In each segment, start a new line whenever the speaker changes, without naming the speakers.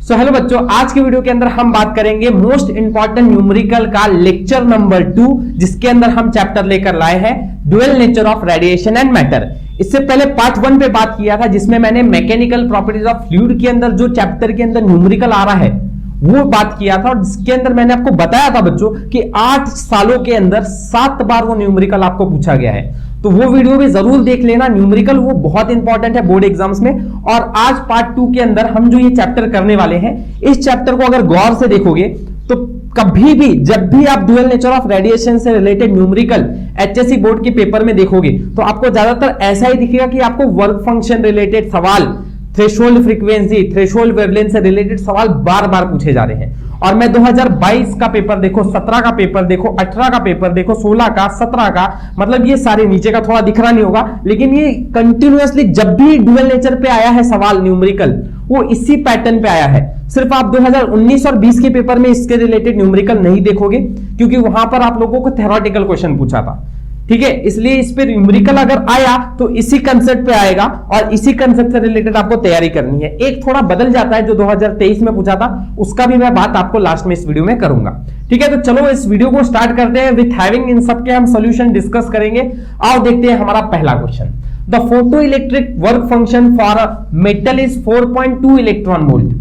Hello बच्चों, आज के वीडियो के अंदर हम बात करेंगे मोस्ट इंपॉर्टेंट न्यूमेरिकल का लेक्चर नंबर 2, जिसके अंदर हम चैप्टर लेकर लाए हैं dual nature of radiation and matter. इससे पहले पार्ट 1 पे बात किया था, जिसमें मैंने मैकेनिकल प्रॉपर्टीज ऑफ फ्लूइड के अंदर जो चैप्टर के अंदर न्यूमेरिकल आ रहा है वो बात किया था, और जिसके अंदर मैंने आपको बताया था बच्चों कि 8 सालों के अंदर 7 बार वो न्यूमेरिकल आपको पूछा गया है। तो वो वीडियो भी जरूर देख लेना, न्यूमेरिकल वो बहुत इंपॉर्टेंट है बोर्ड एग्जाम्स में। और आज पार्ट 2 के अंदर हम जो ये चैप्टर करने वाले हैं, इस चैप्टर को अगर गौर से देखोगे तो कभी भी जब भी आप ड्यूअल नेचर ऑफ रेडिएशन से रिलेटेड न्यूमेरिकल एचएससी बोर्ड के पेपर में देखोगे तो आपको ज्यादातर ऐसा ही दिखेगा कि आपको वर्क फंक्शन रिलेटेड सवाल, थ्रेशोल्ड फ्रीक्वेंसी, थ्रेशोल्ड वेवलेंथ से रिलेटेड सवाल बार बार पूछे जा रहे हैं। और मैं 2022 का पेपर देखो, 17 का पेपर देखो, 18 का पेपर देखो, 16 का, 17 का, मतलब ये सारे, नीचे का थोड़ा दिख रहा नहीं होगा, लेकिन ये कंटिन्यूअसली जब भी ड्यूअल नेचर पे आया है सवाल न्यूमेरिकल, वो इसी पैटर्न पे आया है। सिर्फ आप 2019 और 20 के पेपर में इसके रिलेटेड न्यूमेरिकल नहीं देखोगे, क्योंकि वहां पर आप लोगों को थ्योरेटिकल क्वेश्चन पूछा था, ठीक है। इसलिए इस पे न्यूमेरिकल अगर आया तो इसी कंसेप्ट पे आएगा और इसी कंसेप्ट से रिलेटेड आपको तैयारी करनी है। एक थोड़ा बदल जाता है जो 2023 में पूछा था, उसका भी मैं बात आपको लास्ट में इस वीडियो में करूंगा, ठीक है। तो चलो इस वीडियो को स्टार्ट करते हैं विथ हैविंग इन सबके हम सॉल्यूशन डिस्कस करेंगे। आओ देखते हैं हमारा पहला question. The photo electric work function for a metal is 4.2 electron volt,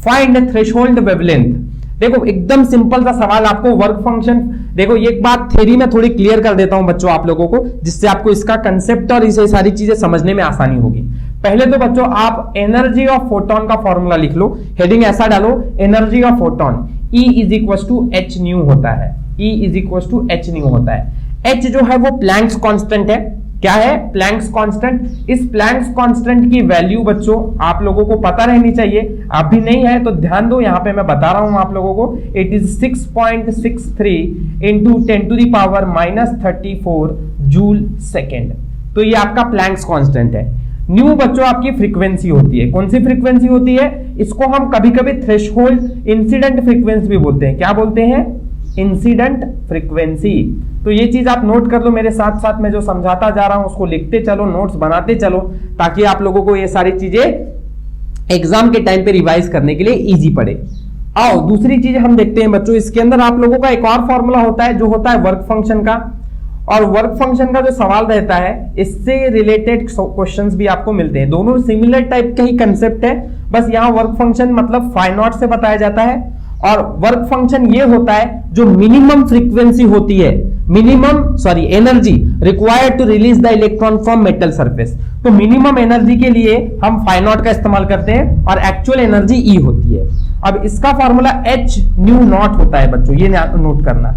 find threshold wavelength. देखो एकदम सिंपल सा सवाल, आपको वर्क फंक्शन, देखो ये एक बात थ्योरी में थोड़ी क्लियर कर देता हूं बच्चों आप लोगों को, जिससे आपको इसका कंसेप्ट और इसे सारी चीजें समझने में आसानी होगी। पहले तो बच्चों आप एनर्जी ऑफ फोटोन का फॉर्मूला लिख लो, हेडिंग ऐसा डालो, energy of photon E is equal to H nu होता है। E is equal to H nu होता है। H जो है वो प्लैंक्स कांस्टेंट है। क्या है? Planck's constant. इस प्लैंक्स कांस्टेंट की वैल्यू बच्चों आप लोगों को पता रहनी चाहिए, अभी नहीं है तो ध्यान दो, यहां पे मैं बता रहा हूं आप लोगों को। It is 6.63 into 10 to the power -34 joule second. तो ये आपका प्लैंक्स कांस्टेंट है। न्यू बच्चों आपकी फ्रीक्वेंसी होती है। कौन सी फ्रीक्वेंसी होती है? इसको हम कभी कभी थ्रेशोल्ड इंसिडेंट फ्रीक्वेंसी भी बोलते हैं। क्या बोलते हैं? Incident frequency. तो ये चीज आप नोट कर लो, मेरे साथ साथ मैं जो समझाता जा रहा हूं उसको लिखते चलो, नोट्स बनाते चलो, ताकि आप लोगों को ये सारी चीजें एग्जाम के टाइम पे रिवाइज करने के लिए इजी पड़े। आओ दूसरी चीज हम देखते हैं बच्चों, इसके अंदर आप लोगों का एक और फॉर्मूला होता है जो होता है वर्क फंक्शन का। और वर्क फंक्शन का जो सवाल रहता है, इससे रिलेटेड क्वेश्चंस भी आपको मिलते हैं। दोनों सिमिलर टाइप का ही कंसेप्ट है, बस यहाँ वर्क फंक्शन मतलब फाई नॉट से बताया जाता है, और वर्क फंक्शन ये होता है जो मिनिमम फ्रीक्वेंसी होती है, energy required to release the electron from metal surface. तो मिनिमम एनर्जी के लिए हम फाई नॉट का इस्तेमाल करते हैं और एक्चुअल एनर्जी E होती है। अब इसका फॉर्मूला H न्यू नॉट होता है बच्चों, ये नोट करना।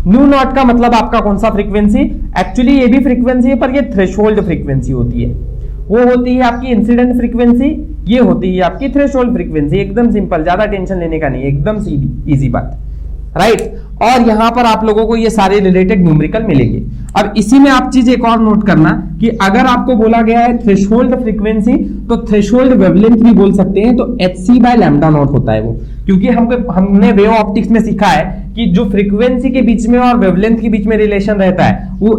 न्यू नॉट का मतलब आपका कौन सा फ्रीक्वेंसी? एक्चुअली ये भी फ्रीक्वेंसी है, पर ये थ्रेशोल्ड फ्रीक्वेंसी होती है। वो होती है आपकी इंसिडेंट फ्रीक्वेंसी, ये होती है आपकी थ्रेशोल्ड फ्रीक्वेंसी। एकदम सिंपल, ज्यादा टेंशन लेने का नहीं, एकदम सीधी इजी बात, राइट। और यहां पर आप लोगों को ये सारे रिलेटेड न्यूमेरिकल मिलेंगे। अब इसी में आप चीज एक और नोट करना कि अगर आपको बोला गया है थ्रेशोल्ड फ्रीक्वेंसी, तो थ्रेशोल्ड वेवलेंथ भी बोल सकते हैं, तो hc/λ0 होता है वो। क्योंकि हमने वेव ऑप्टिक्स में सीखा है कि जो फ्रीक्वेंसी के बीच में और वेवलेंथ के बीच में रिलेशन रहता है वो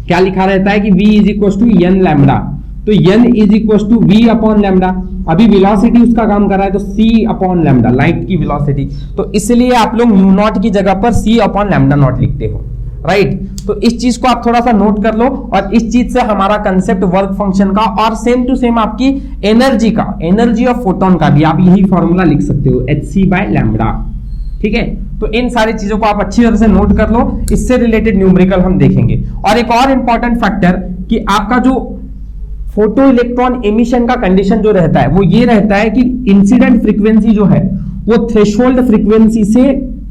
क्या लिखा रहता है कि v is equal to n lambda, तो n is equal to v upon lambda. अभी वेलोसिटी उसका काम कर रहा है तो c अपॉन लैम्डा, लाइट की वेलोसिटी, तो इसलिए आप लोग न्यू नॉट की जगह पर c अपॉन लैम्डा नॉट लिखते हो, राइट। तो इस चीज को आप थोड़ा सा नोट कर लो, और इस चीज से हमारा कंसेप्ट वर्क फंक्शन का और सेम टू सेम आपकी एनर्जी का, एनर्जी ऑफ फोटोन का भी आप यही फॉर्मूला लिख सकते हो, hc/λ, ठीक है। तो इन सारी चीजों को आप अच्छी तरह से नोट कर लो, इससे रिलेटेड न्यूमेरिकल हम देखेंगे। और एक और इंपॉर्टेंट फैक्टर कि आपका जो फोटो इलेक्ट्रॉन एमिशन का कंडीशन जो रहता है वो ये रहता है कि इंसिडेंट फ्रीक्वेंसी जो है वो थ्रेशोल्ड फ्रीक्वेंसी से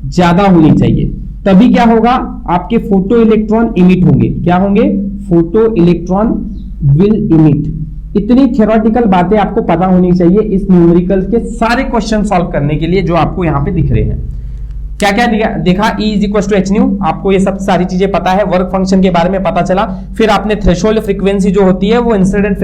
ज्यादा होनी चाहिए, तभी क्या होगा, आपके फोटो इलेक्ट्रॉन इमिट होंगे। क्या होंगे? Photo electron will emit. इतनी थ्योरेटिकल बातें आपको पता होनी चाहिए इस न्यूमेरिकल के सारे क्वेश्चन सॉल्व करने के लिए जो आपको यहाँ पे दिख रहे हैं। क्या क्या देखा? E is equal to H nu, आपको ये सब सारी चीजें पता है, वर्क फंक्शन के बारे में पता चला। फिर आपने थ्रेशोल्ड फ्रीक्वेंसी जो होती है वो इंसिडेंट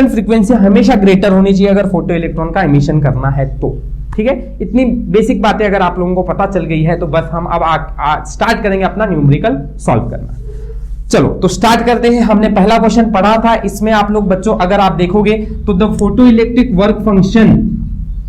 फ्रीक्वेंसी हमेशा ग्रेटर होनी चाहिए अगर फोटो इलेक्ट्रॉन का एमिशन करना है तो, ठीक है। इतनी बेसिक बातें अगर आप लोगों को पता चल गई है तो बस हम अब स्टार्ट करेंगे अपना न्यूमेरिकल सॉल्व करना। चलो तो स्टार्ट करते हैं। हमने पहला क्वेश्चन पढ़ा था, इसमें आप लोग बच्चों अगर आप देखोगे तो the photo electric work function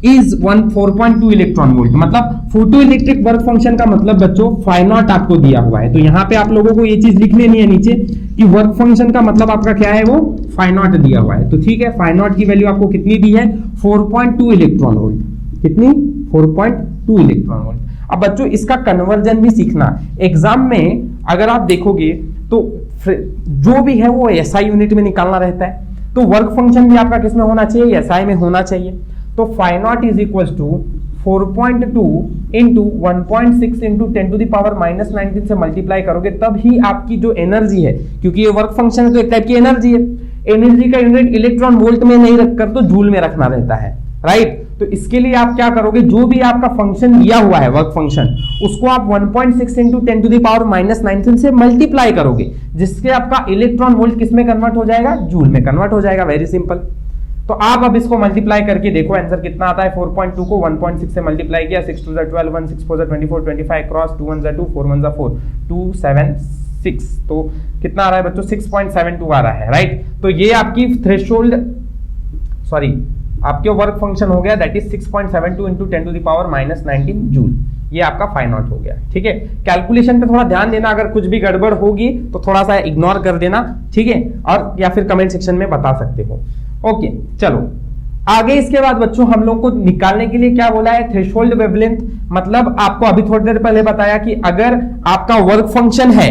is 4.2 electron volt. मतलब फोटो इलेक्ट्रिक वर्क फंक्शन का मतलब बच्चों फाई नॉट आपको दिया हुआ है, तो यहां पे आप लोगों को ये चीज लिख लेनी है नीचे कि वर्क फंक्शन का मतलब आपका क्या है, वो फाई नॉट दिया हुआ है। तो ठीक है, फाई नॉट की वैल्यू आपको कितनी दी है, 4.2 इलेक्ट्रॉन वोल्ट। कितनी, 4.2 इलेक्ट्रॉन वोल्ट। अब बच्चों इसका कन्वर्जन भी सीखना। एग्जाम में अगर आप देखोगे तो जो भी है वो एसआई यूनिट में निकालना रहता है, तो वर्क फंक्शन भी आपका किस में होना चाहिए, एसआई में होना चाहिए। तो phi not is equal to 4.2 into 1.6 into 10 to the power -19 से मल्टीप्लाई करोगे तब ही आपकी जो एनर्जी है, क्योंकि ये वर्क फंक्शन है तो एक टाइप की एनर्जी है, एनर्जी का यूनिट इलेक्ट्रॉन वोल्ट में नहीं रखकर तो जूल में रखना रहता है, राइट। तो इसके लिए आप क्या करोगे, जो भी आपका फंक्शन दिया हुआ है वर्क फंक्शन, उसको आप 1.6 इंटू 10 टू द पावर -19 से मल्टीप्लाई करोगे, जिससे आपका इलेक्ट्रॉन वोल्ट किस में कन्वर्ट हो जाएगा, जूल में कन्वर्ट हो जाएगा। Very simple. तो आप अब इसको मल्टीप्लाई करके देखो आंसर कितना आता है। 4.2 को 1.6 से मल्टीप्लाई किया, 6 2 12, 1 6 4 24, 25 क्रॉस 2 1 2 4 1 4 2 7 6, तो कितना आ रहा है बच्चों, 6.72 आ रहा है, राइट। तो ये आपकी थ्रेशोल्ड, सॉरी आपके वर्क फंक्शन हो गया, that is 6.72 into 10 to the power -19 joule. ये आपका फाई नॉट हो गया, ठीक है। कैलकुलेशन पे थोड़ा ध्यान देना, अगर कुछ भी गड़बड़ होगी तो थोड़ा सा इग्नोर कर देना, ठीक है, और या फिर कमेंट सेक्शन में बता सकते हो। ओके चलो आगे। इसके बाद बच्चों हम लोग को निकालने के लिए क्या बोला है, थ्रेशोल्ड वेवलेंथ। मतलब आपको अभी थोड़ी देर पहले बताया कि अगर आपका वर्क फंक्शन है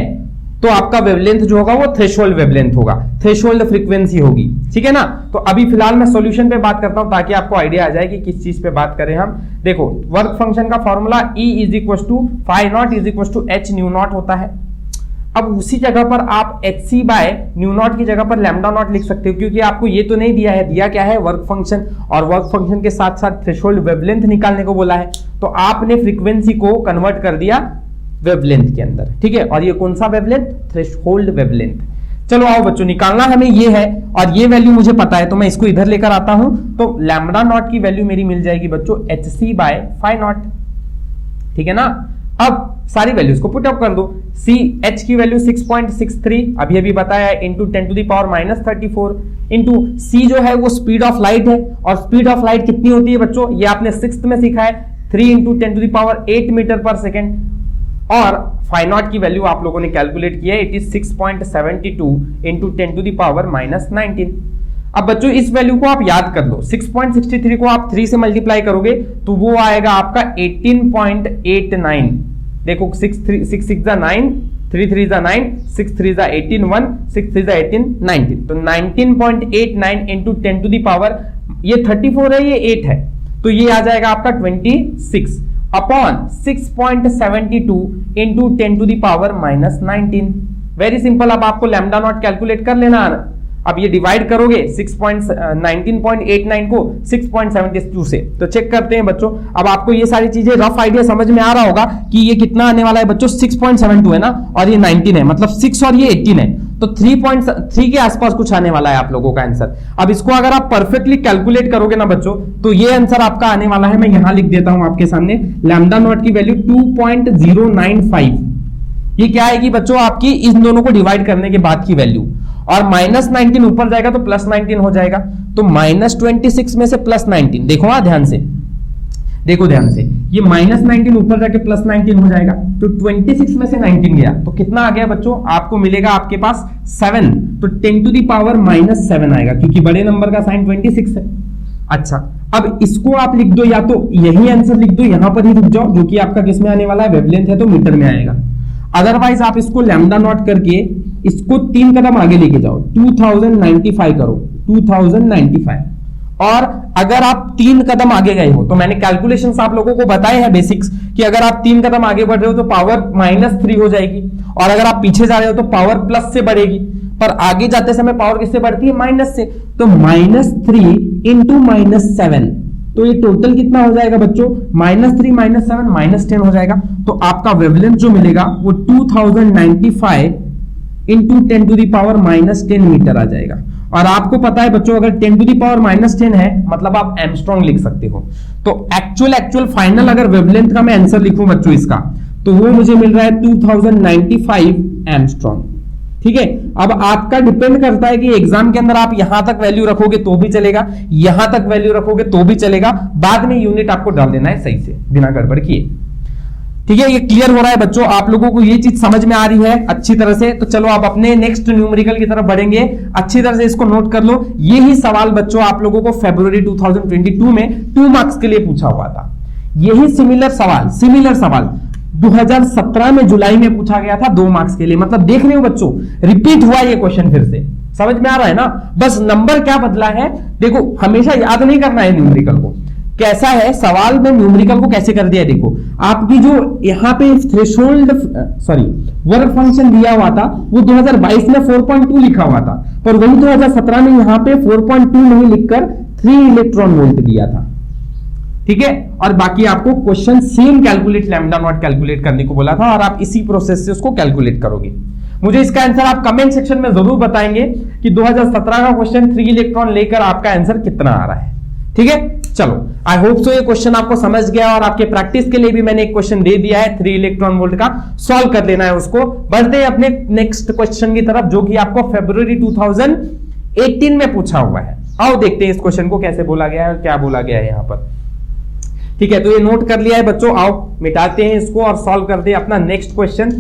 तो आपका वेवलेंथ जो होगा वो थ्रेशोल्ड वेवलेंथ होगा, थ्रेशोल्ड फ्रीक्वेंसी होगी, ठीक है ना। तो अभी फिलहाल मैं सॉल्यूशन पे बात करता हूं ताकि आपको आइडिया आ जाए कि किस चीज पे बात करें हम। देखो वर्क फंक्शन का formula E is equal to phi not is equal to H nu naught होता है। अब उसी जगह पर आप HC बाय न्यू नॉट की जगह पर लैम्डा नॉट लिख सकते हो, क्योंकि आपको ये तो नहीं दिया है, दिया क्या है, वर्क फंक्शन, और वर्क फंक्शन के साथ साथ थ्रेशोल्ड वेवलेंथ निकालने को बोला है, तो आपने फ्रीक्वेंसी को कन्वर्ट कर दिया वेवलेंथ के अंदर, ठीक है। और ये कौन सा वेवलेंथ, थ्रेशोल्ड वेवलेंथ। चलो आओ बच्चों, निकालना हमें ये है और ये वैल्यू मुझे पता है, तो मैं इसको इधर लेकर आता हूं, तो लैम्डा नॉट की वैल्यू मेरी मिल जाएगी बच्चों HC बाय फाई नॉट, ठीक है ना। अब सारी वैल्यूज को पुट अप कर दो। सी एच की वैल्यू 6.63 अभी अभी बताया है, into 10 to the power -34, into C जो है वो स्पीड ऑफ लाइट है, और स्पीड ऑफ लाइट कितनी होती है बच्चों, ये आपने 6th में सीखा है, 3 into 10 to the power 8 metre पर सेकेंड। और फाई नॉट की वैल्यू आप लोगों ने कैलकुलेट किया है, it is 6.72 into 10 to the power -19। अब बच्चों इस वैल्यू को आप याद कर लो, 6.63 को आप 3 से मल्टीप्लाई करोगे तो वो आएगा आपका 18.89। देखो 6 6 9, 3 3 9, 6 3 18 1, 6 3 18 19, तो 19.89 इंटू 10 टू द पावर, ये 34 है, ये 8 है, तो ये आ जाएगा आपका 26 upon 6.72 into 10 to the power -19। Very simple. अब आपको लैम्डा नॉट कैलकुलेट कर लेना। अब ये डिवाइड करोगे 19.89 को 6.72 से, तो चेक करते हैं बच्चों। अब आपको ये सारी चीजें रफ आइडिया समझ में आ रहा होगा कि ये कितना आने वाला है बच्चों, 6.72 है ना, और ये 19 है, मतलब 6 और ये 18 है, तो 3.3 के आसपास कुछ आने वाला है आप लोगों का आंसर। अब इसको अगर आप परफेक्टली कैलकुलेट करोगे ना बच्चों, तो ये आंसर आपका आने वाला है, मैं यहां लिख देता हूं आपके सामने, लैम्डा नॉट की वैल्यू 2.095। ये क्या आएगी बच्चों, आपकी इन दोनों को डिवाइड करने के बाद की वैल्यू, और -19 ऊपर जाएगा तो +19 हो जाएगा, तो -26 में से +19, देखो ध्यान से, देखो ध्यान से, ये -19 ऊपर जाके +19 हो जाएगा, तो 26 में से 19 गया तो कितना आ गया बच्चों, आपको मिलेगा आपके पास 7, तो 10 टू द पावर -7 आएगा, क्योंकि बड़े नंबर का साइन 26 है। अच्छा, अब इसको आप लिख दो, या तो यही आंसर लिख दो, यहां पर ही रुक जाओ, जो कि आपका किसमें आने वाला है, वेवलेंथ है तो मीटर में आएगा। अदरवाइज आप इसको लैम्डा नॉट करके इसको 3 कदम आगे लेके जाओ, 2095 करो, 2095। और अगर आप 3 कदम आगे गए हो, तो मैंने कैलकुलेशंस आप लोगों को बताए हैं बेसिक्स, कि अगर आप 3 कदम आगे बढ़ रहे हो तो पावर -3 हो जाएगी, और अगर आप पीछे जा रहे हो तो पावर प्लस से बढ़ेगी, पर आगे जाते समय पावर किससे बढ़ती है, माइनस से, तो -3 इंटू -7, तो ये टोटल कितना हो जाएगा बच्चों, -3 -7 -10 हो जाएगा। तो आपका वेवलेंथ जो मिलेगा वो 2095 into 10 to the power -10 metre आ जाएगा। और आपको पता है बच्चों, अगर 10 टू द पावर -10 है मतलब आप एंगस्ट्रॉम लिख सकते हो। तो एक्चुअल फाइनल अगर वेवलेंथ का मैं आंसर लिखूं बच्चों इसका, तो वो मुझे मिल रहा है 2095 एंगस्ट्रॉम, ठीक है। अब आपका डिपेंड करता है कि एग्जाम के अंदर आप यहां तक वैल्यू रखोगे तो भी चलेगा, यहां तक वैल्यू रखोगे तो भी चलेगा, बाद में यूनिट आपको डाल देना है सही से बिना गड़बड़ किए। ठीक है, ये क्लियर हो रहा है बच्चों, आप लोगों को ये चीज समझ में आ रही है अच्छी तरह से। तो चलो आप अपने नेक्स्ट न्यूमेरिकल की तरफ बढ़ेंगे, अच्छी तरह से इसको नोट कर लो। यही सवाल बच्चों आप लोगों को फरवरी 2022 में 2 मार्क्स के लिए पूछा हुआ था। यही सिमिलर सवाल 2017 में जुलाई में पूछा गया था 2 मार्क्स के लिए। मतलब देख रहे हो बच्चों, रिपीट हुआ ये क्वेश्चन फिर से, समझ में आ रहा है ना। बस नंबर क्या बदला है, देखो हमेशा याद नहीं करना है न्यूमेरिकल को कैसा है, सवाल में न्यूमेरिकल को कैसे कर दिया। देखो आपकी जो यहाँ पे थ्रेशोल्ड वर्क फंक्शन दिया हुआ था वो 2022 में 4.2 लिखा हुआ था, पर वही 2017 में यहाँ पे 4.2 नहीं लिखकर 3 इलेक्ट्रॉन वोल्ट दिया था। ठीक है, और बाकी आपको question same calculate lambda naught calculate करने को बोला था, और आप इसी प्रोसेस से उसको कैलकुलेट करोगे। मुझे इसका आंसर आप कमेंट सेक्शन में जरूर बताएंगे कि 2017 का क्वेश्चन 3 इलेक्ट्रॉन लेकर आपका आंसर कितना आ रहा है। ठीक है, चलो आई होप सो ये क्वेश्चन आपको समझ गया, और आपके प्रैक्टिस के लिए भी मैंने एक क्वेश्चन दे दिया है 3 इलेक्ट्रॉन वोल्ट का, सॉल्व कर लेना है उसको। बढ़ते हैं अपने नेक्स्ट क्वेश्चन की तरफ, जो कि आपको फरवरी 2018 में पूछा हुआ है। आओ देखते हैं इस क्वेश्चन को कैसे बोला गया है और क्या बोला गया है यहां पर। ठीक है, तो ये नोट कर लिया है बच्चों, आओ मिटाते हैं इसको और सॉल्व करते हैं अपना नेक्स्ट क्वेश्चन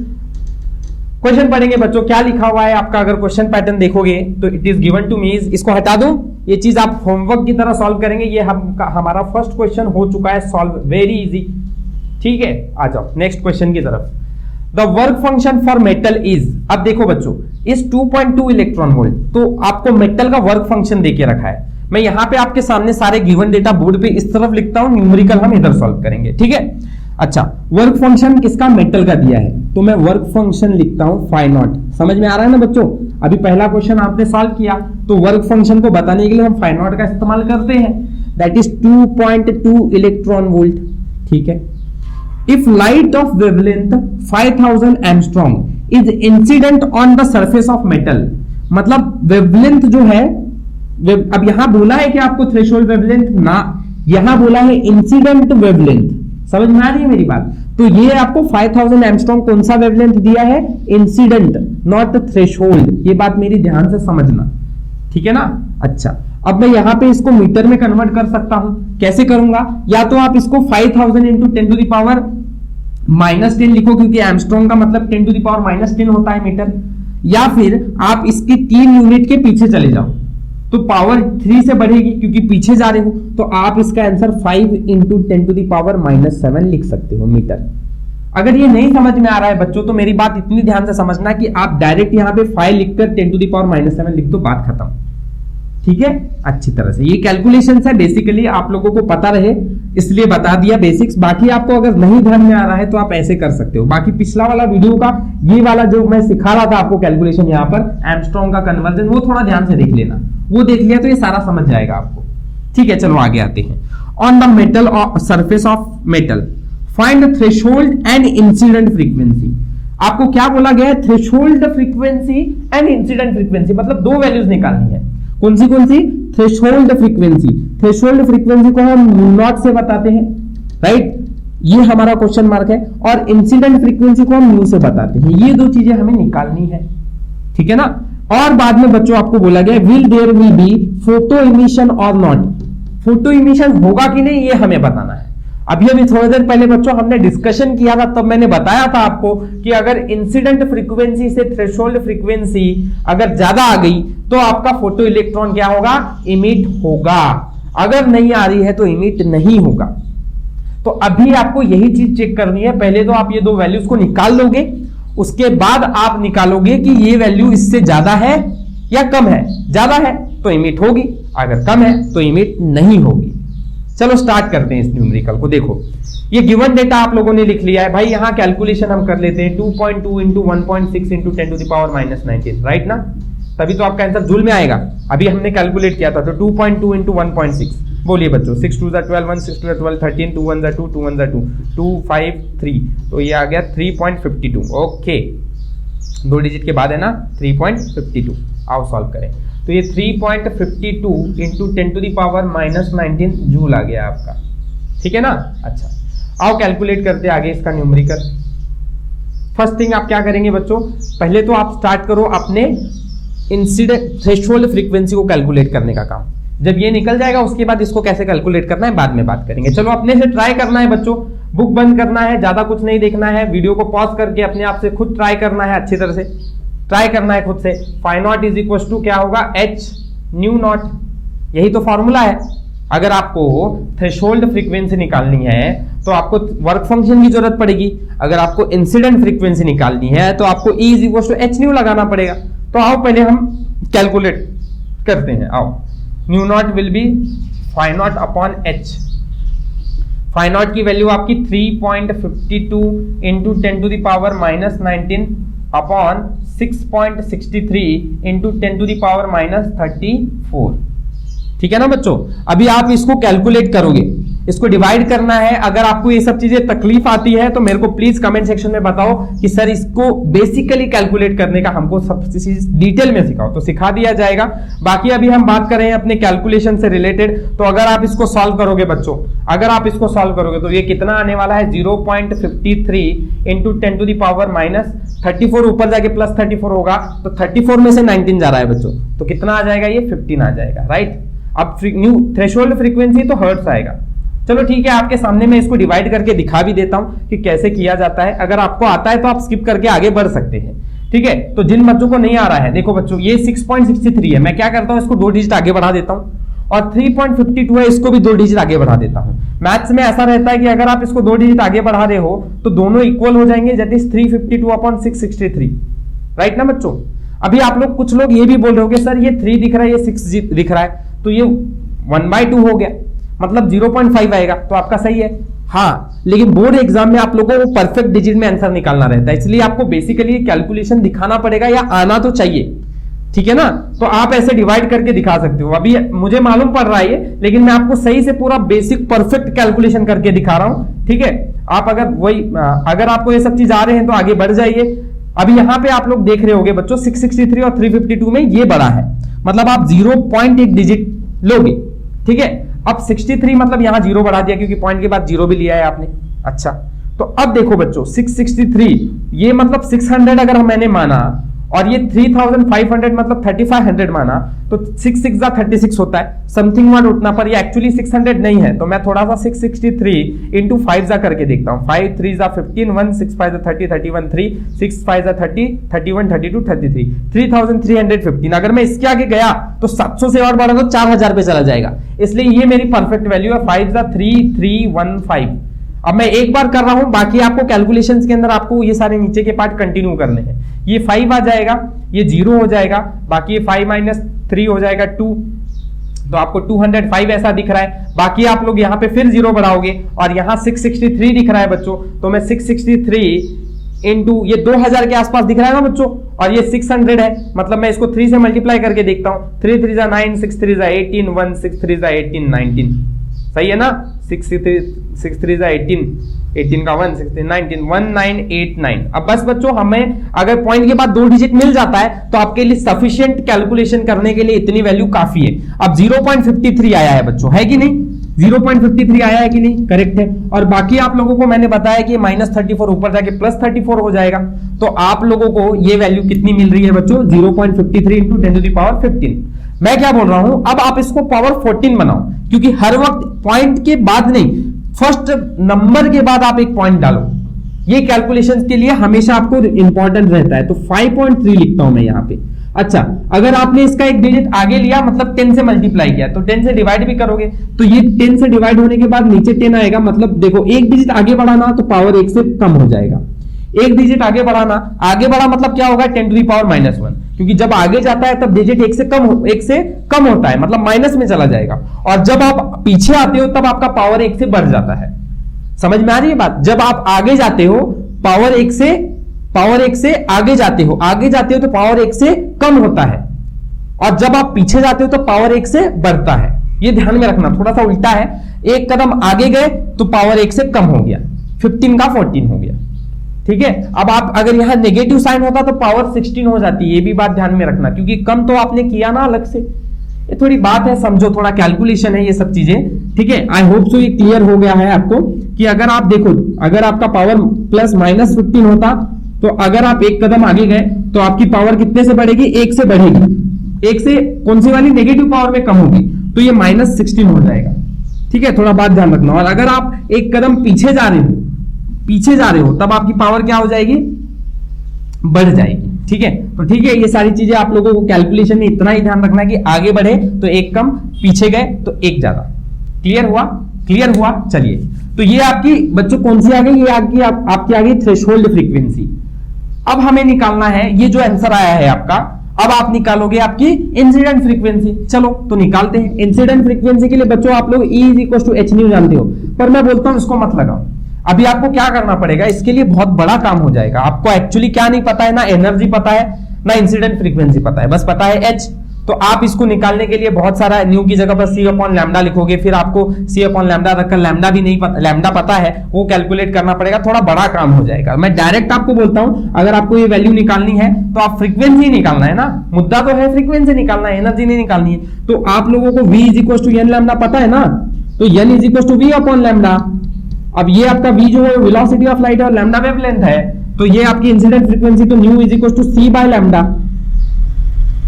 पढ़ेंगे बच्चों। क्या लिखा हुआ है आपका, अगर क्वेश्चन पैटर्न देखोगे तो it is given to me, इसको हटा दो, ये चीज आप होमवर्क की तरह सॉल्व करेंगे। ये हमारा फर्स्ट क्वेश्चन हो चुका है सॉल्व, वेरी इजी। ठीक है, आ जाओ नेक्स्ट क्वेश्चन की तरफ। The work function for metal is, अब देखो बच्चों इस 2.2 इलेक्ट्रॉन वोल्ट, तो आपको मेटल का वर्क फंक्शन देके रखा है। मैं यहां पे आपके सामने सारे गिवन डेटा बोर्ड पे इस तरफ लिखता हूं, न्यूमेरिकल हम इधर सॉल्व करेंगे। ठीक है, अच्छा वर्क फंक्शन किसका, मेटल का दिया है, तो मैं वर्क फंक्शन लिखता हूं फाई नॉट। समझ में आ रहा है ना बच्चों, अभी पहला क्वेश्चन आपने सॉल्व किया तो वर्क फंक्शन को बताने के लिए हम फाई नॉट का इस्तेमाल करते हैं, दैट इज 2.2 इलेक्ट्रॉन वोल्ट। ठीक है, if light of wavelength 5000 angstrom is incident on the surface of metal, मतलब वेवलेंथ जो है, अब यहां बोला है कि आपको थ्रेशोल्ड वेवलेंथ ना, यहां बोला है इंसिडेंट वेवलेंथ। समझ में आ रही है मेरी बात, तो ये आपको 5000 एंगस्ट्रॉम कौन सा वेवलेंथ दिया है, इंसिडेंट नॉट थ्रेशोल्ड, ये बात मेरी ध्यान से समझना। ठीक है ना, अच्छा अब मैं यहां पे इसको मीटर में कन्वर्ट कर सकता हूं, कैसे करूंगा, या तो आप इसको 5000 इंटू 10 टू द पावर -10 लिखो, क्योंकि एंगस्ट्रॉम का मतलब 10 टू द पावर -10 होता है मीटर, या फिर आप इसकी 3 यूनिट के पीछे चले जाओ तो पावर 3 से बढ़ेगी क्योंकि पीछे जा रहे हो, तो आप इसका answer 5 into 10 to the power -7 लिख सकते हो मीटर। अगर ये नहीं समझ में आ रहा है बच्चों तो मेरी बात इतनी ध्यान से समझना कि आप डायरेक्ट यहां पे 5 लिखकर 10 टू द पावर -7 लिख दो, बात खत्म। ठीक है, अच्छी तरह से ये कैलकुलेशन है, बेसिकली आप लोगों को पता रहे इसलिए बता दिया बेसिक्स। बाकी आपको अगर नहीं ध्यान में आ रहा है तो आप ऐसे कर सकते हो। बाकी पिछला वाला वीडियो का ये वाला जो मैं सिखा रहा था आपको कैलकुलेशन यहाँ पर एंगस्ट्रॉम का कन्वर्जन, वो थोड़ा ध्यान से देख लेना, वो देख लिया तो ये सारा समझ जाएगा आपको। ठीक है, चलो आगे आते हैं। On the metal surface of metal find the threshold and incident frequency. आपको क्या बोला गया है, threshold frequency and incident frequency, मतलब 2 वैल्यूज निकालनी है। कौन सी थ्रेशोल्ड फ्रीक्वेंसी, थ्रेशोल्ड फ्रीक्वेंसी को हम नॉट से बताते हैं, राइट, ये हमारा क्वेश्चन मार्क है, और इंसिडेंट फ्रीक्वेंसी को हम न्यू से बताते हैं। ये 2 चीजें हमें निकालनी है। ठीक है ना, और बाद में बच्चों आपको बोला गया will there will be photo emission और नॉट, फोटो इमिशन होगा कि नहीं ये हमें बताना है। अभी थोड़ी देर पहले बच्चों हमने डिस्कशन किया था, तब मैंने बताया था आपको कि अगर इंसिडेंट फ्रीक्वेंसी से थ्रेशोल्ड फ्रीक्वेंसी अगर ज्यादा आ गई तो आपका फोटो इलेक्ट्रॉन क्या होगा, इमिट होगा, अगर नहीं आ रही है तो इमिट नहीं होगा। तो अभी आपको यही चीज चेक करनी है, पहले तो आप ये 2 वैल्यूज को निकाल लोगे, उसके बाद आप निकालोगे कि ये वैल्यू इससे ज्यादा है या कम है। ज्यादा है तो इमिट होगी, अगर कम है तो इमिट नहीं होगी। चलो स्टार्ट करते हैं इस न्यूमेरिकल को। देखो ये गिवन डेटा आप लोगों ने लिख लिया है भाई, यहां कैलकुलेशन हम कर लेते हैं 2.2 into 1.6 into 10 to the power -19, right ना, तभी तो आपका आंसर जूल में आएगा। अभी हमने कैलकुलेट किया था तो 2.2 इंटू 1.6, बोलिए बच्चों, 6 2 12 1 6 2 12 13 2 1 2 2 1 2 2 5 3, तो ये आ गया 3.52। ओके, 2 डिजिट के बाद है ना 3.52। आओ सॉल्व करें, तो ये 3.52 into 10 to the power -19 joule आ गया आपका। ठीक है ना, अच्छा आओ कैलकुलेट करते आगे इसका न्यूमेरिकल। फर्स्ट थिंग आप क्या करेंगे बच्चों, पहले तो आप स्टार्ट करो अपने इंसिडेंट थ्रेशोल्ड फ्रीक्वेंसी को कैलकुलेट करने का काम। जब ये निकल जाएगा उसके बाद इसको कैसे कैलकुलेट करना है बाद में बात करेंगे। चलो अपने से ट्राई करना है बच्चों, बुक बंद करना है, ज्यादा कुछ नहीं देखना है, वीडियो को पॉज करके अपने आप से खुद ट्राई करना है, अच्छी तरह से ट्राई करना है खुद से। Phi not is equal to क्या होगा, एच न्यू नॉट, यही तो फॉर्मूला है। अगर आपको थ्रेशोल्ड फ्रीक्वेंसी निकालनी है तो आपको वर्क फंक्शन की जरूरत पड़ेगी, अगर आपको इंसिडेंट फ्रीक्वेंसी निकालनी है तो आपको E is equal to H nu लगाना पड़ेगा। तो आओ पहले हम कैलकुलेट करते हैं। आओ, nu nought will be phi nought upon H. Phi not की वैल्यू आपकी 3.52 into 10 to the power minus 19 upon 6.63 into 10 to the power minus 34। ठीक है ना बच्चों, अभी आप इसको कैलकुलेट करोगे, इसको डिवाइड करना है। अगर आपको ये सब चीजें तकलीफ आती है तो मेरे को प्लीज कमेंट सेक्शन में बताओ कि सर इसको बेसिकली कैलकुलेट करने का हमको सब चीज डिटेल में सिखाओ, तो सिखा दिया जाएगा। बाकी अभी हम बात कर रहे हैं अपने कैलकुलेशन से रिलेटेड। तो अगर आप इसको सॉल्व करोगे बच्चों, अगर आप इसको सॉल्व करोगे तो ये कितना आने वाला है, 0.53 into 10 to the power minus 34, ऊपर जाके प्लस 34 होगा, तो 34 में से 19 जा रहा है बच्चों, तो कितना आ जाएगा, ये 15 आ जाएगा, राइट। अब न्यू थ्रेशोल्ड फ्रीक्वेंसी तो हर्ट्ज आएगा। चलो ठीक है, आपके सामने मैं इसको डिवाइड करके दिखा भी देता हूं कि कैसे किया जाता है। अगर आपको आता है तो आप स्किप करके आगे बढ़ सकते हैं, ठीक है। तो जिन बच्चों को नहीं आ रहा है, देखो बच्चों ये 6.63 है, मैं क्या करता हूं इसको 2 डिजिट आगे बढ़ा देता हूं, और 3.52 है, इसको भी 2 डिजिट आगे बढ़ा देता हूं। मैथ्स में ऐसा रहता है कि अगर आप इसको 2 डिजिट आगे बढ़ा रहे हो तो दोनों इक्वल हो जाएंगे, दैट इज 352 अपॉन 663, राइट ना बच्चों। अभी आप लोग, कुछ लोग ये भी बोल रहे होंगे सर ये 3 दिख रहा है, ये 6 दिख रहा है, तो ये 1/2 हो गया, मतलब 0.5 आएगा, तो आपका सही है। हाँ, लेकिन बोर्ड एग्जाम में आप लोगों को परफेक्ट डिजिट में आंसर निकालना रहता है, इसलिए आपको बेसिकली कैलकुलेशन दिखाना पड़ेगा या आना तो चाहिए, ठीक है ना। तो आप ऐसे डिवाइड करके दिखा सकते हो। अभी मुझे मालूम पड़ रहा है ये, लेकिन मैं आपको सही से पूरा बेसिक परफेक्ट कैलकुलेशन करके दिखा रहा हूं, ठीक है। आप अगर आपको ये सब चीज आ रहे हैं तो आगे बढ़ जाइए। अभी यहां पे आप लोग देख रहे होंगे बच्चों 663 और 352 में ये बड़ा है, मतलब आप 0.1 डिजिट लोगे, ठीक है। अब 63 मतलब यहां 0 बढ़ा दिया क्योंकि पॉइंट के बाद 0 भी लिया है आपने। अच्छा, तो अब देखो बच्चों 663 ये मतलब 600 अगर मैंने माना, और ये 3500 मतलब 3500 माना, तो 6 6 जा 36 होता है, समथिंग वर्ड उठना, पर ये एक्चुअली 600 नहीं है। तो मैं थोड़ा सा 663 इंटू 5 जा करके देखता हूं। 5 3 जा 15, 1 6 5 जा 30, 31 3, 6 5 जा 30, 31 32 33, 3315। अगर मैं इसके आगे गया तो 700 से और बढ़ा तो 4000 पे चला जाएगा, इसलिए ये मेरी परफेक्ट वैल्यू है 5 जा 3315। अब मैं एक बार कर रहा हूं, बाकी आपको कैलकुलेशंस के अंदर आपको ये सारे नीचे के पार्ट कंटिन्यू करने हैं। ये 5 आ जाएगा, ये 0 हो जाएगा, बाकी ये 5 माइनस 3 हो जाएगा 2, तो आपको 205 ऐसा दिख रहा है। बाकी आप लोग यहाँ पे फिर 0 बढ़ाओगे और यहाँ 663 दिख रहा है बच्चों, तो मैं 663 इंटू ये 2000 के आसपास दिख रहा है ना बच्चों, और ये 600 है, मतलब मैं इसको 3 से मल्टीप्लाई करके देखता हूं। 3 3 जा 9, 6 3 जा 18, 1 6 3 जा 18, 19, सही है ना। 6 3 जा 18, 18 का 1 16 19 1989। अब बस बच्चों हमें अगर पॉइंट के बाद 2 डिजिट मिल जाता है तो आपके लिए सफिशिएंट कैलकुलेशन करने के लिए इतनी वैल्यू काफी है। अब 0.53 आया है बच्चों, है कि नहीं, 0.53 आया है कि नहीं, करेक्ट है। और बाकी आप लोगों को मैंने बताया कि -34 ऊपर जाके +34 हो जाएगा, तो आप लोगों को ये वैल्यू कितनी मिल रही है बच्चों, 0.53 इंटू 10 टू द पावर 15। मैं क्या बोल रहा हूं, अब आप इसको पावर 14 बनाओ, क्योंकि हर वक्त पॉइंट के बाद नहीं, फर्स्ट नंबर के बाद आप एक पॉइंट डालो। ये कैलकुलेशंस के लिए हमेशा आपको इंपॉर्टेंट रहता है। तो 5.3 लिखता हूं मैं यहां पे। अच्छा, अगर आपने इसका एक डिजिट आगे लिया, मतलब 10 से मल्टीप्लाई किया, तो 10 से डिवाइड भी करोगे, तो ये 10 से डिवाइड होने के बाद नीचे 10 आएगा, मतलब देखो एक डिजिट आगे बढ़ाना तो पावर 1 से कम हो जाएगा। एक डिजिट आगे बढ़ाना, आगे बढ़ा मतलब क्या होगा, 10 टू द पावर -1, क्योंकि जब आगे जाता है तब डिजिट 1 से कम होता है, मतलब माइनस में चला जाएगा। और जब आप पीछे आते हो तब आपका पावर 1 से बढ़ जाता है। समझ में आ रही है बात, जब आप आगे जाते हो पावर 1 से आगे जाते हो तो पावर 1 से कम होता है, और जब आप पीछे जाते हो तो पावर 1 से बढ़ता है। ये ध्यान में रखना, थोड़ा सा उल्टा है, एक कदम आगे गए तो पावर 1 से कम हो गया, 15 का 14 हो गया, ठीक है। अब आप अगर यहां नेगेटिव साइन होता तो पावर 16 हो जाती है, ये भी बात ध्यान में रखना, क्योंकि कम तो आपने किया ना अलग से। ये थोड़ी बात है, समझो, थोड़ा कैलकुलेशन है ये सब चीजें, ठीक है। आई होप सो ये क्लियर हो गया है आपको कि अगर आप देखो, अगर आपका पावर +-15 होता तो अगर आप एक कदम आगे गए तो आपकी पावर कितने से बढ़ेगी, 1 से बढ़ेगी। 1 से कौन सी वाली, नेगेटिव पावर में कम होगी, तो ये -16 हो जाएगा। ठीक है, थोड़ा बात ध्यान रखना। और अगर आप एक कदम पीछे जा रहे हो तब आपकी पावर क्या हो जाएगी, बढ़ जाएगी। ठीक है, तो ठीक है, ये सारी चीजें आप लोगों को कैलकुलेशन में इतना ही ध्यान रखना है कि आगे बढ़े तो एक कम, पीछे गए तो एक ज्यादा। क्लियर हुआ। चलिए, तो ये आपकी बच्चों कौन सी आ गई, ये आपकी आ गई थ्रेशोल्ड फ्रीक्वेंसी। अब हमें निकालना है, ये जो आंसर आया है आपका, अब आप निकालोगे आपकी इंसिडेंट फ्रीक्वेंसी। चलो तो निकालते हैं। इंसिडेंट फ्रीक्वेंसी के लिए बच्चों आप लोग E = h जानते हो, पर मैं बोलता हूं इसको मत लगाओ। अभी आपको क्या करना पड़ेगा, इसके लिए बहुत बड़ा काम हो जाएगा। आपको एक्चुअली क्या नहीं पता है, ना एनर्जी पता है, ना इंसिडेंट फ्रीक्वेंसी पता है, बस पता है h। तो आप इसको निकालने के लिए बहुत सारा न्यू की जगह पर c/λ लिखोगे, फिर आपको c/λ रखकर लैम्डा भी नहीं पता, लैम्डा पता है, वो कैलकुलेट करना पड़ेगा, थोड़ा बड़ा काम हो जाएगा। मैं डायरेक्ट आपको बोलता हूं, अगर आपको ये वैल्यू निकालनी है तो आप फ्रीक्वेंसी निकालना है ना, मुद्दा तो है फ्रीक्वेंसी निकालना है, एनर्जी नहीं निकालनी है। तो आप लोगों को v = n पता है ना, तो n = v/λ। अब ये आपका v जो है वेलोसिटी ऑफ लाइट और लैम्डा वेवलेंथ है, तो ये आपकी इंसिडेंट फ्रीक्वेंसी, तो न्यू = c/λ।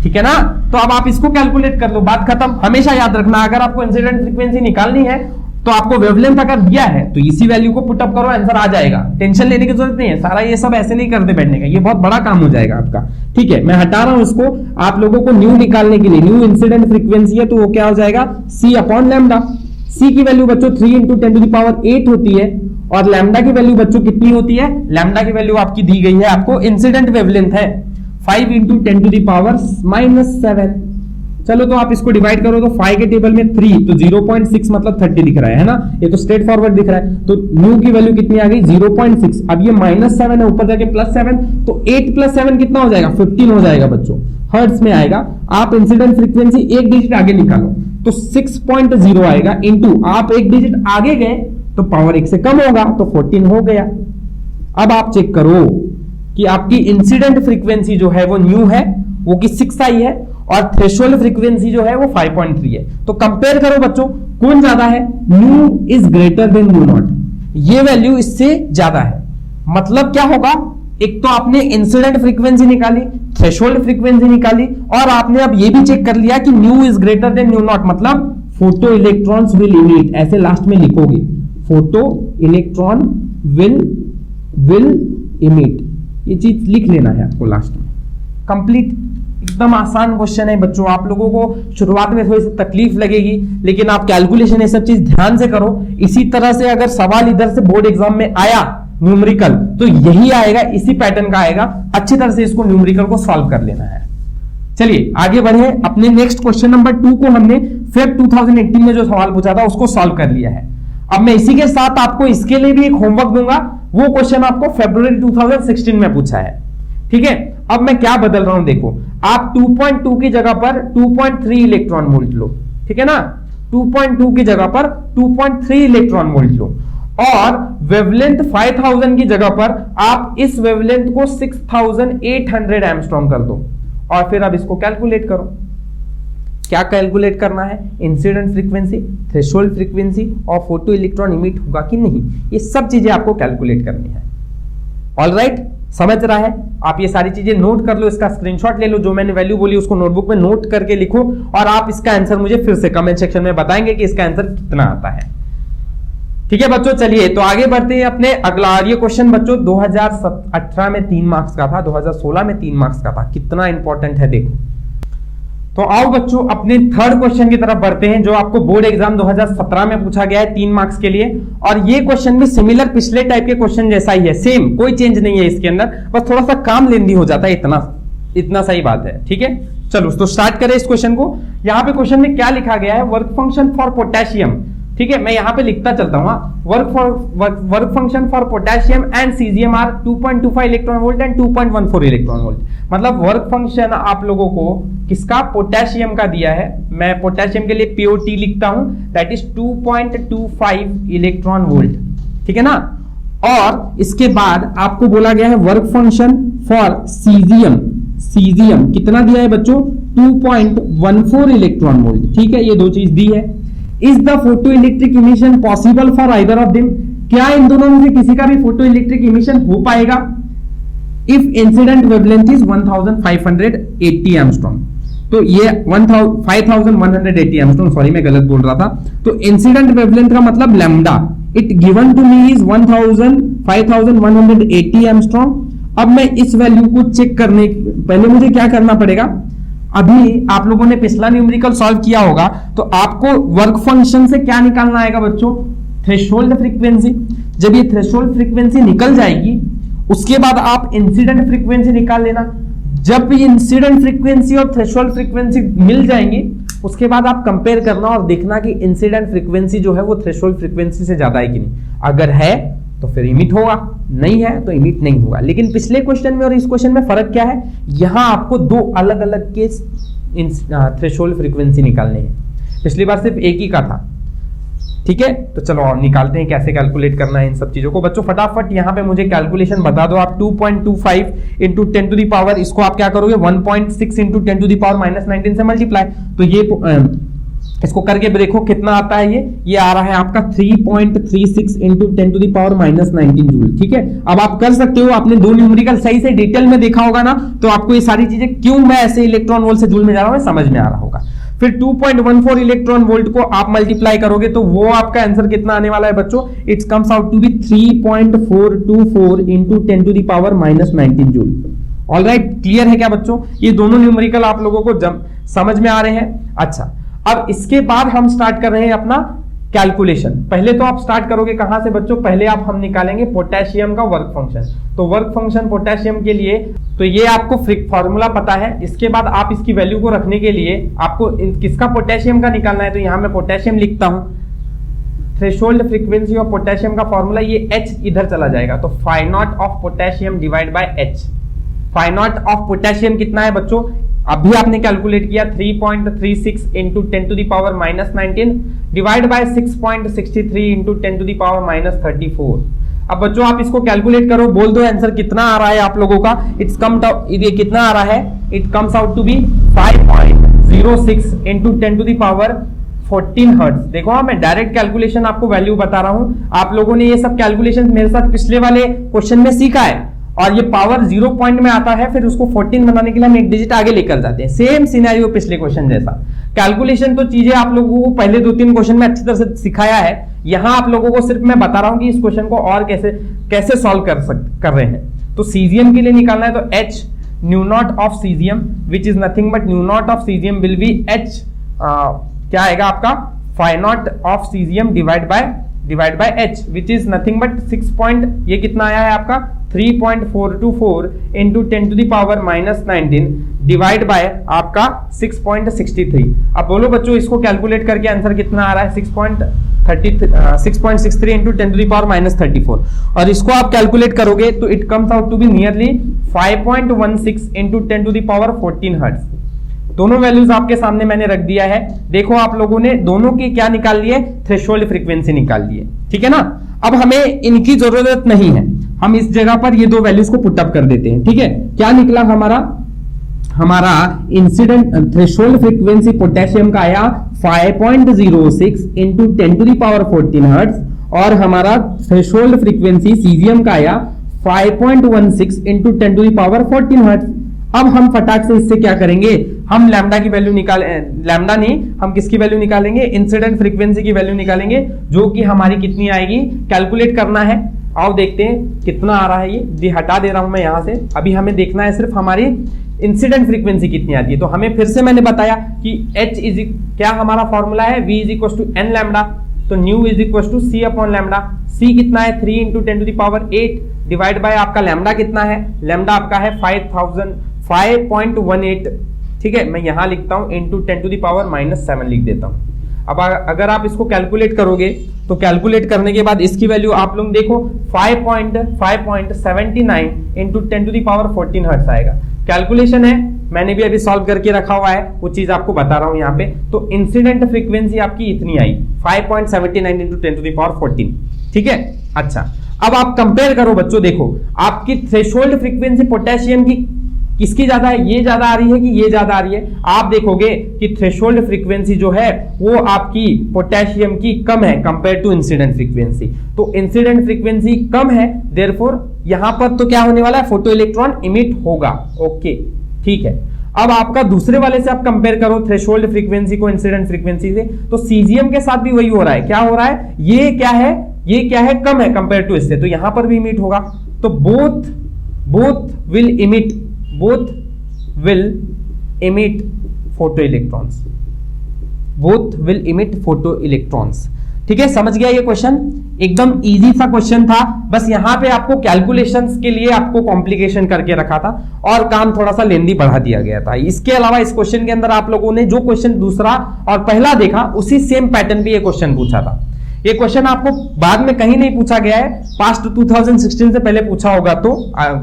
ठीक है ना, तो अब आप इसको कैलकुलेट कर लो, बात खत्म। हमेशा याद रखना, अगर आपको इंसिडेंट फ्रीक्वेंसी निकालनी है तो आपको वेवलेंथ अगर दिया है तो इसी वैल्यू को पुट अप करो, आंसर आ जाएगा। टेंशन लेने की जरूरत नहीं है, सारा ये सब ऐसे नहीं करते बैठने का, ये बहुत बड़ा काम हो जाएगा आपका। ठीक है, मैं हटा रहा हूं इसको। आप लोगों को न्यू निकालने के लिए, न्यू इंसिडेंट फ्रीक्वेंसी है तो वो क्या हो जाएगा, c/λ। c की वैल्यू बच्चों 3 × 10⁸ होती है, और लैम्डा की वैल्यू बच्चों कितनी होती है, लैम्डा की वैल्यू आपकी दी गई है, आपको इंसिडेंट वेवलेंथ है 5 × 10⁻⁷ चलो तो आप इसको डिवाइड करो तो 5 के टेबल में 3, तो 0.6 मतलब 30 दिख रहा है ना, ये तो स्ट्रेट फॉरवर्ड दिख रहा है। तो न्यू की वैल्यू कितनी आ गई, 0.6। अब ये -7 है, ऊपर जाके +7, तो 8 + 7 कितना हो जाएगा, 15 हो जाएगा बच्चों, हर्ट्ज में आएगा। आप इंसिडेंट फ्रीक्वेंसी एक डिजिट आगे निकालो तो 6.0 आएगा, इंटू आप एक डिजिट आगे गए तो पावर 1 से कम होगा, तो 14 हो गया। अब आप चेक करो कि आपकी इंसिडेंट फ्रीक्वेंसी जो है वो न्यू है, वो की 6 आई है, और थ्रेशोल्ड फ्रीक्वेंसी जो है वो 5.3 है। तो कंपेयर करो बच्चों, कौन ज्यादा है, new is greater than nu not, ये वैल्यू इससे ज्यादा है। मतलब क्या होगा, एक तो आपने इंसिडेंट फ्रीक्वेंसी निकाली, थ्रेशोल्ड फ्रीक्वेंसी निकाली, और आपने अब ये भी चेक कर लिया कि new is greater than nu not, मतलब फोटो इलेक्ट्रॉन्स विल इमिट, ऐसे लास्ट में लिखोगे, फोटो इलेक्ट्रॉन विल इमिट, ये चीज लिख लेना है आपको लास्ट में। कंप्लीट, एकदम आसान क्वेश्चन है बच्चों। आप लोगों को शुरुआत में थोड़ी सी तकलीफ लगेगी, लेकिन आप कैलकुलेशन ये सब चीज ध्यान से करो। इसी तरह से अगर सवाल इधर से बोर्ड एग्जाम में आया न्यूमेरिकल, तो यही आएगा, इसी पैटर्न का आएगा। अच्छी तरह से इसको न्यूमेरिकल को सॉल्व कर लेना है। चलिए आगे बढ़े, अपने नेक्स्ट क्वेश्चन नंबर 2 को हमने फेब 2018 में जो सवाल पूछा था उसको सॉल्व कर लिया है। अब मैं इसी के साथ आपको इसके लिए भी एक होमवर्क दूंगा, वो क्वेश्चन आपको फरवरी 2016 में पूछा है। ठीक है, अब मैं क्या बदल रहा हूं देखो, आप 2.2 की जगह पर 2.3 इलेक्ट्रॉन वोल्ट लो, ठीक है ना, 2.2 की जगह पर 2.3 इलेक्ट्रॉन वोल्ट लो, और वेवलेंथ 5000 की जगह पर आप इस वेवलेंथ को 6800 एंगस्ट्रॉम कर दो, और फिर अब इसको कैलकुलेट करो। क्या कैलकुलेट करना है, इंसिडेंट फ्रीक्वेंसी, थ्रेशोल्ड फ्रीक्वेंसी, और फोटो इलेक्ट्रॉन इमिट होगा कि नहीं, ये सब चीजें आपको कैलकुलेट करनी है। ऑलराइट, समझ रहा है, आप ये सारी चीजें नोट कर लो, इसका स्क्रीनशॉट ले लो, जो मैंने वैल्यू बोली उसको नोटबुक में नोट करके लिखो, और आप इसका आंसर मुझे फिर से कमेंट सेक्शन में बताएंगे कि इसका आंसर कितना आता है। ठीक है बच्चों, चलिए तो आगे बढ़ते हैं अपने अगला। ये क्वेश्चन बच्चों 2018 में 3 मार्क्स का था, 2016 में 3 मार्क्स का था, कितना इंपॉर्टेंट है देखो। तो आओ बच्चों अपने थर्ड क्वेश्चन की तरफ बढ़ते हैं, जो आपको बोर्ड एग्जाम 2017 में पूछा गया है 3 मार्क्स के लिए, और ये क्वेश्चन भी सिमिलर पिछले टाइप के क्वेश्चन जैसा ही है, सेम, कोई चेंज नहीं है इसके अंदर, बस थोड़ा सा काम लेंदी हो जाता है, इतना सही बात है। ठीक है, चलो तो स्टार्ट करें इस क्वेश्चन को। यहाँ पे क्वेश्चन में क्या लिखा गया है, वर्क फंक्शन फॉर पोटेशियम। ठीक है, मैं यहाँ पे लिखता चलता हूँ, work function for potassium and caesium are 2.25 electron volt and 2.14 electron volt. मतलब वर्क फंक्शन आप लोगों को किसका, पोटेशियम का दिया है। मैं पोटेशियम के लिए पीओटी लिखता हूं, दैट इज 2.25 इलेक्ट्रॉन वोल्ट। ठीक है ना, और इसके बाद आपको बोला गया है work function for caesium. Caesium कितना दिया है बच्चों, 2.14 इलेक्ट्रॉन वोल्ट। ठीक है, ये दो चीज दी है। Is the photo electric emission possible for either of them, क्या इन दोनों में से किसी का भी फोटो इलेक्ट्रिक इमिशन हो पाएगा। If incident wavelength is 1580 angstrom, तो ये 5180 एंगस्ट्रॉम, सॉरी मैं गलत बोल रहा था। तो इंसिडेंट वेवलेंथ का मतलब lambda it given to me is 5180 angstrom. अब मैं इस वैल्यू को चेक करने पहले मुझे क्या करना पड़ेगा, अभी आप लोगों ने पिछला न्यूमेरिकल सॉल्व किया होगा, तो आपको वर्क फंक्शन से क्या निकालना आएगा बच्चों, थ्रेशोल्ड फ्रीक्वेंसी। जब ये थ्रेशोल्ड फ्रीक्वेंसी निकल जाएगी उसके बाद आप इंसिडेंट फ्रीक्वेंसी निकाल लेना। जब भी इंसिडेंट फ्रीक्वेंसी और थ्रेशोल्ड फ्रीक्वेंसी मिल जाएंगी उसके बाद आप कंपेयर करना और देखना कि इंसिडेंट फ्रीक्वेंसी जो है वो थ्रेशोल्ड फ्रीक्वेंसी से ज्यादा है कि नहीं। अगर है तो फिर इमिट होगा, नहीं है तो इमिट नहीं होगा। लेकिन पिछले क्वेश्चन में और इस क्वेश्चन में फर्क क्या है, यहां आपको दो अलग अलग के थ्रेशोल्ड फ्रीक्वेंसी निकालने हैं, पिछली बार सिर्फ एक ही का था। ठीक है, तो चलो और निकालते हैं कैसे कैलकुलेट करना है इन सब चीजों को। बच्चों फटाफट यहाँ पे मुझे कैलकुलेशन बता दो आप। 2.25 इंटू 10 टू द पावर, इसको आप क्या करोगे 1.6 इंटू 10 टू द पावर -19 से मल्टीप्लाई। तो ये इसको करके देखो कितना आता है। ये आ रहा है आपका 3.36 into 10 to the power -19 joule. ठीक है, अब आप कर सकते हो, आपने दो न्यूमेरिकल सही से डिटेल में देखा होगा ना, तो आपको ये सारी चीजें क्यों मैं ऐसे इलेक्ट्रॉन वोल्ट से जूल में जा रहा हूं समझ में आ रहा होगा। फिर 2.14 इलेक्ट्रॉन वोल्ट को आप मल्टीप्लाई करोगे तो वो आपका आंसर कितना आने वाला है बच्चों, it's comes out to be 3.424 into 10 to the power -19 joule. Alright, clear है क्या बच्चों? ये दोनों न्यूमेरिकल आप लोगों को समझ में आ रहे हैं। अच्छा, अब इसके बाद हम स्टार्ट कर रहे हैं अपना कैलकुलेशन। पहले तो आप स्टार्ट करोगे कहां से बच्चों, पहले हम निकालेंगे पोटेशियम का वर्क फंक्शन। तो वर्क फंक्शन पोटेशियम के लिए तो ये आपको फॉर्मूला पता है। इसके बाद आप इसकी वैल्यू को रखने के लिए आपको किसका, पोटेशियम का निकालना है। तो यहां मैं पोटेशियम लिखता हूं, थ्रेशोल्ड फ्रीक्वेंसी ऑफ पोटेशियम का फॉर्मूला, ये H इधर चला जाएगा, तो phi nought of potassium divide by H। Phi nought of potassium कितना है बच्चों, अभी आपने कैलकुलेट किया 3.36 into 10 to the power -19 divide by 6.63 into 10 to the power -34। अब बच्चों आप इसको कैलकुलेट करो, बोल दो आंसर कितना आ रहा है आप लोगों का। इट्स कम ये कितना आ रहा है, it comes out to be 5.06 into 10 to the power 14 hertz. देखो हाँ, मैं डायरेक्ट कैलकुलेशन आपको वैल्यू बता रहा हूं। आप लोगों ने ये सब कैलकुलेशन मेरे साथ पिछले वाले क्वेश्चन में सीखा है, और ये पावर 0 पॉइंट में आता है, फिर उसको 14 बनाने के लिए हम एक डिजिट आगे लेकर जाते हैं। सेम सिनेरियो पिछले क्वेश्चन जैसा। कैलकुलेशन तो चीजें आप लोगों को पहले 2-3 क्वेश्चन में अच्छी तरह से सिखाया है, यहां आप लोगों को सिर्फ मैं बता रहा हूं कि इस क्वेश्चन को और कैसे सॉल्व कर रहे हैं। तो सीजियम के लिए निकालना है तो H nu nought of caesium which is nothing but nu nought of caesium will be H क्या आएगा आपका, phi nought of caesium divide by H which is nothing but 6 ये कितना आया है आपका 3.424 into 10 to the power -19 divide by आपका 6.63। अब बोलो बच्चों इसको कैलकुलेट करके आंसर कितना आ रहा है, 6.63 इंटू 10 टू द पावर -34। और इसको आप कैलकुलेट करोगे तो it comes out to be nearly 5.16 into 10 to the power 14 hertz. दोनों वैल्यूज आपके सामने मैंने रख दिया है। देखो आप लोगों ने दोनों की क्या निकाल लिए, थ्रेशोल्ड फ्रीक्वेंसी निकाल लिए। ठीक है ना, अब हमें इनकी जरूरत नहीं है, हम इस जगह पर ये दो वैल्यूज को पुट अप कर देते हैं। ठीक है, क्या निकला हमारा इंसिडेंट थ्रेशोल्ड फ्रीक्वेंसी पोटेशियम का आया 5.06 into 10 to the power 14 hertz, और हमारा थ्रेशोल्ड फ्रीक्वेंसी सीजियम का आया 5.16 into 10 to the power 14 hertz. अब हम फटाक से इससे क्या करेंगे, हम लैम्डा की वैल्यू लैम्डा नहीं, हम किसकी वैल्यू निकालेंगे, इंसिडेंट फ्रीक्वेंसी की वैल्यू निकालेंगे, जो कि हमारी कितनी आएगी, कैलकुलेट करना है। आओ देखते हैं कितना आ रहा है। ये हटा दे रहा हूं मैं यहां से। अभी हमें देखना है सिर्फ हमारी इंसिडेंट फ्रीक्वेंसी कितनी आती है। तो हमें फिर से मैंने बताया कि H इज क्या हमारा फॉर्मूला है, V is equal to n lambda, तो nu is equal to C upon lambda. C कितना है 3 into 10 to the power 8 divide by आपका लैम्डा कितना है, लैम्डा आपका है 5.18। ठीक है, मैं यहां लिखता हूं इंटू 10 टू द पावर -7 लिख देता हूं। अब अगर आप इसको कैलकुलेट करोगे तो कैलकुलेट करने के बाद इसकी वैल्यू आप लोग देखो 5.79 into 10 to the power 14 hertz आएगा। कैलकुलेशन है, मैंने भी अभी सॉल्व करके रखा हुआ है, वो चीज आपको बता रहा हूं यहाँ पे। तो इंसिडेंट फ्रीक्वेंसी आपकी इतनी आई 5.79 इंटू 10 टू द पावर 14। ठीक है, अच्छा अब आप कंपेयर करो बच्चों, देखो आपकी थ्रेशोल्ड फ्रीक्वेंसी पोटेशियम की किसकी ज्यादा है, ये ज्यादा आ रही है कि ये ज्यादा आ रही है? आप देखोगे कि थ्रेशोल्ड फ्रीक्वेंसी जो है वो आपकी पोटेशियम की कम है कंपेयर टू इंसिडेंट फ्रीक्वेंसी। तो इंसिडेंट फ्रीक्वेंसी कम है, देयरफॉर यहां पर तो क्या होने वाला है, फोटो इलेक्ट्रॉन इमिट होगा। ओके ठीक है। अब आपका दूसरे वाले से आप कंपेयर करो थ्रेशोल्ड फ्रीक्वेंसी को इंसिडेंट फ्रीक्वेंसी से, तो सीजियम के साथ भी वही हो रहा है। क्या हो रहा है, ये क्या है, ये क्या है, कम है कंपेयर टू इससे, तो यहां पर भी इमिट होगा। तो both will emit photo electrons, both will emit photo electrons. ठीक है, समझ गया ये क्वेश्चन? एकदम इजी सा क्वेश्चन था, बस यहां पे आपको कैलकुलेशंस के लिए आपको कॉम्प्लिकेशन करके रखा था और काम थोड़ा सा लेंदी बढ़ा दिया गया था। इसके अलावा इस क्वेश्चन के अंदर आप लोगों ने जो क्वेश्चन दूसरा और पहला देखा उसी सेम पैटर्न पे ये क्वेश्चन पूछा था। ये क्वेश्चन आपको बाद में कहीं नहीं पूछा गया है, पास्ट 2016 से पहले पूछा होगा तो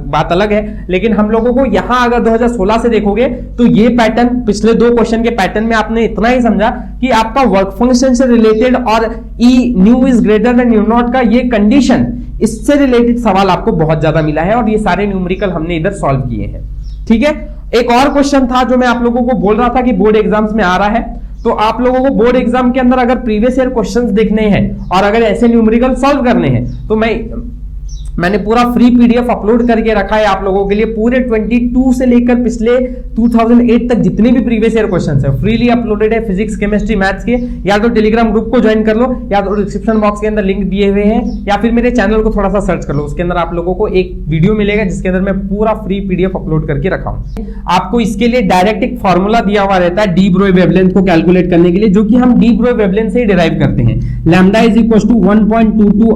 बात अलग है, लेकिन हम लोगों को यहां अगर 2016 से देखोगे तो ये पैटर्न, पिछले दो क्वेश्चन के पैटर्न में आपने इतना ही समझा कि आपका वर्क फंक्शन से रिलेटेड और E nu is greater than nu naught का ये कंडीशन, इससे रिलेटेड सवाल आपको बहुत ज्यादा मिला है और ये सारे न्यूमेरिकल हमने इधर सॉल्व किए हैं। ठीक है, एक और क्वेश्चन था जो मैं आप लोगों को बोल रहा था कि बोर्ड एग्जाम्स में आ रहा है, तो आप लोगों को बोर्ड एग्जाम के अंदर अगर प्रीवियस ईयर क्वेश्चंस देखने हैं और अगर ऐसे न्यूमेरिकल सॉल्व करने हैं तो मैंने पूरा फ्री पीडीएफ अपलोड करके रखा है आप लोगों के लिए। पूरे 22 से लेकर पिछले 2008 तक जितने भी प्रीवियस ईयर क्वेश्चंस है फ्रीली अपलोडेड है, फिजिक्स, केमिस्ट्री, मैथ्स के। या तो टेलीग्राम ग्रुप को ज्वाइन कर लो, या तो डिस्क्रिप्शन बॉक्स के अंदर लिंक दिए हुए हैं, या फिर मेरे चैनल को थोड़ा सा सर्च कर लो, उसके अंदर आप लोगों को एक वीडियो मिलेगा जिसके अंदर मैं पूरा फ्री पीडीएफ अपलोड करके रखा हूं। आपको इसके लिए डायरेक्ट एक फॉर्मूला दिया हुआ रहता है डी ब्रोई वेवलेंथ को कैलकुलेट करने के लिए, जो कि हम डी ब्रोई वेवलेंथ से ही डिराइव करते हैं। Lambda is equal to 1.22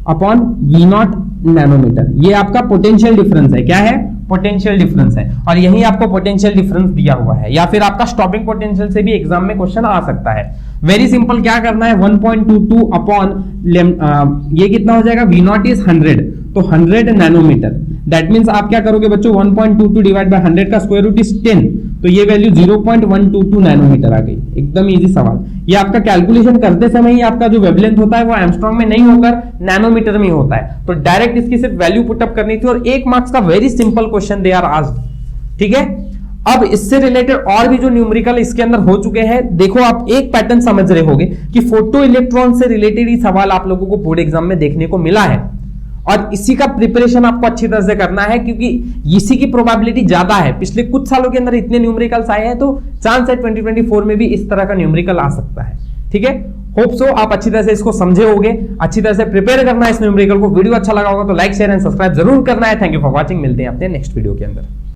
upon V nought nanometre. ये आपका पोटेंशियल डिफरेंस है। क्या है, पोटेंशियल डिफरेंस है, और यही आपको पोटेंशियल डिफरेंस दिया हुआ है। या फिर आपका स्टॉपिंग पोटेंशियल से भी एग्जाम में क्वेश्चन आ सकता है। वेरी सिंपल, क्या करना है, 1.22 अपॉन ये कितना हो जाएगा, वी नॉट इज 100, तो 100 नैनोमीटर। दैट मींस आप क्या करोगे बच्चों, 1.22 डिवाइड बाय 100 का स्क्वायर रूट इज 10, तो ये वैल्यू 0.122 नैनोमीटर आ गई। एकदम इजी सवाल। ये आपका कैलकुलेशन करते समय ही आपका जो वेवलेंथ होता है वो एंगस्ट्रॉम में नहीं होकर नैनोमीटर में होता है, तो डायरेक्ट इसकी सिर्फ वैल्यू पुटअप करनी थी और 1 मार्क्स का very simple question they are asked. ठीक है, अब इससे रिलेटेड और भी जो न्यूमेरिकल इसके अंदर हो चुके हैं, देखो आप एक पैटर्न समझ रहे होगे कि फोटो इलेक्ट्रॉन से रिलेटेड ही सवाल आप लोगों को बोर्ड एग्जाम में देखने को मिला है, और इसी का प्रिपरेशन आपको अच्छी तरह से करना है क्योंकि इसी की प्रोबेबिलिटी ज्यादा है। पिछले कुछ सालों के अंदर इतने न्यूमेरिकल्स आए हैं, तो चांस है 2024 में भी इस तरह का न्यूमेरिकल आ सकता है। ठीक है, होप सो आप अच्छी तरह से इसको समझे होगे, अच्छी तरह से प्रिपेयर करना है इस न्यूमेरिकल को। वीडियो अच्छा लगा होगा तो लाइक, शेयर एंड सब्सक्राइब जरूर करना है। थैंक यू फॉर वॉचिंग, मिलते हैं अपने नेक्स्ट वीडियो के अंदर।